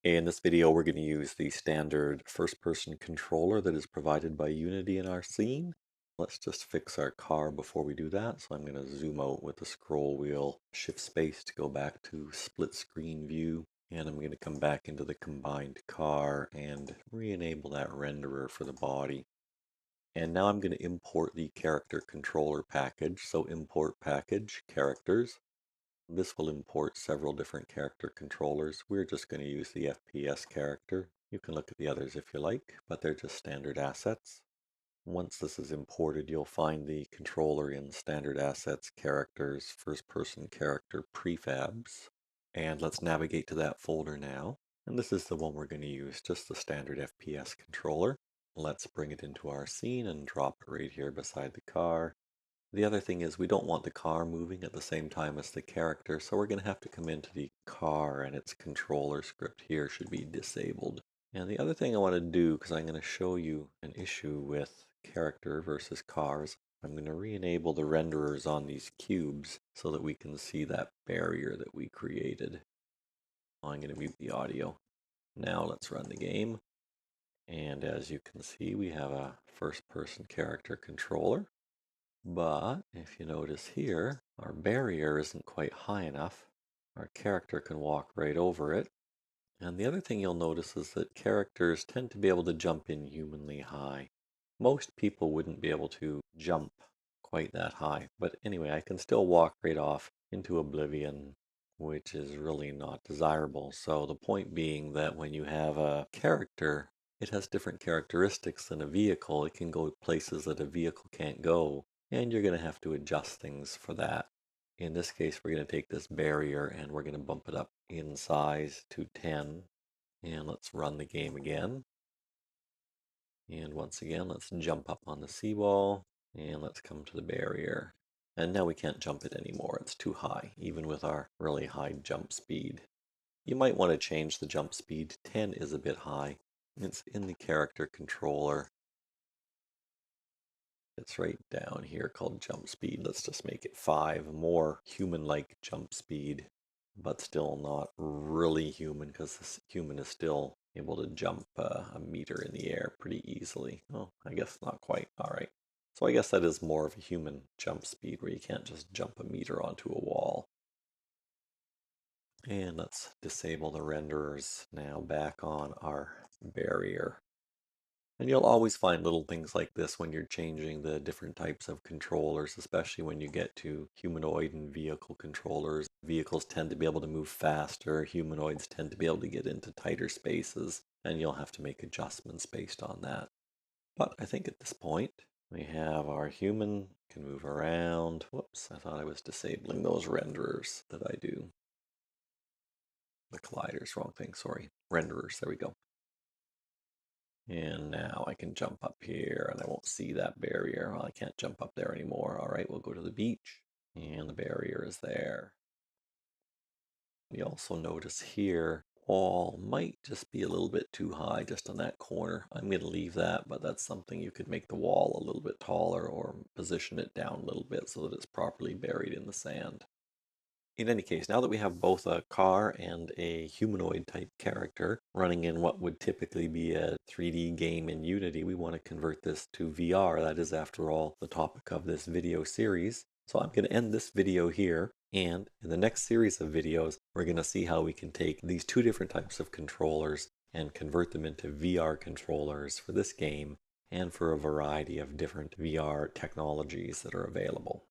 In this video, we're going to use the standard first-person controller that is provided by Unity in our scene. Let's just fix our car before we do that. So I'm going to zoom out with the scroll wheel, shift space to go back to split screen view. And I'm going to come back into the combined car and re-enable that renderer for the body. And now I'm going to import the character controller package. So import package, characters. This will import several different character controllers. We're just going to use the FPS character. You can look at the others if you like, but they're just standard assets. Once this is imported, you'll find the controller in standard assets, characters, first person character prefabs. And let's navigate to that folder now. And this is the one we're going to use, just the standard FPS controller. Let's bring it into our scene and drop it right here beside the car. The other thing is we don't want the car moving at the same time as the character, so we're going to have to come into the car, and its controller script here should be disabled. And the other thing I want to do, because I'm going to show you an issue with character versus cars, I'm going to re-enable the renderers on these cubes so that we can see that barrier that we created. I'm going to mute the audio. Now let's run the game. And as you can see, we have a first-person character controller. But if you notice here, our barrier isn't quite high enough. Our character can walk right over it. And the other thing you'll notice is that characters tend to be able to jump inhumanly high. Most people wouldn't be able to jump quite that high. But anyway, I can still walk right off into oblivion, which is really not desirable. So the point being that when you have a character, it has different characteristics than a vehicle. It can go places that a vehicle can't go, and you're going to have to adjust things for that. In this case, we're going to take this barrier and we're going to bump it up in size to 10. And let's run the game again. And once again, let's jump up on the seawall and let's come to the barrier. And now we can't jump it anymore. It's too high, even with our really high jump speed. You might want to change the jump speed. 10 is a bit high. It's in the character controller. It's right down here called jump speed. Let's just make it 5, more human-like jump speed, but still not really human because this human is still able to jump a meter in the air pretty easily. Oh, I guess not quite. All right. So I guess that is more of a human jump speed where you can't just jump a meter onto a wall. And let's disable the renderers now back on our barrier. And you'll always find little things like this when you're changing the different types of controllers, especially when you get to humanoid and vehicle controllers. Vehicles tend to be able to move faster, humanoids tend to be able to get into tighter spaces, and you'll have to make adjustments based on that. But I think at this point, we have our human can move around. Whoops, I thought I was disabling those renderers that I do. The colliders, wrong thing, sorry. Renderers, there we go. And now I can jump up here and I won't see that barrier. Well, I can't jump up there anymore. All right, we'll go to the beach and the barrier is there. You also notice here, wall might just be a little bit too high just on that corner. I'm going to leave that, but that's something you could make the wall a little bit taller or position it down a little bit so that it's properly buried in the sand. In any case, now that we have both a car and a humanoid type character running in what would typically be a 3D game in Unity, we want to convert this to VR. That is, after all, the topic of this video series. So I'm going to end this video here, and in the next series of videos, we're going to see how we can take these two different types of controllers and convert them into VR controllers for this game and for a variety of different VR technologies that are available.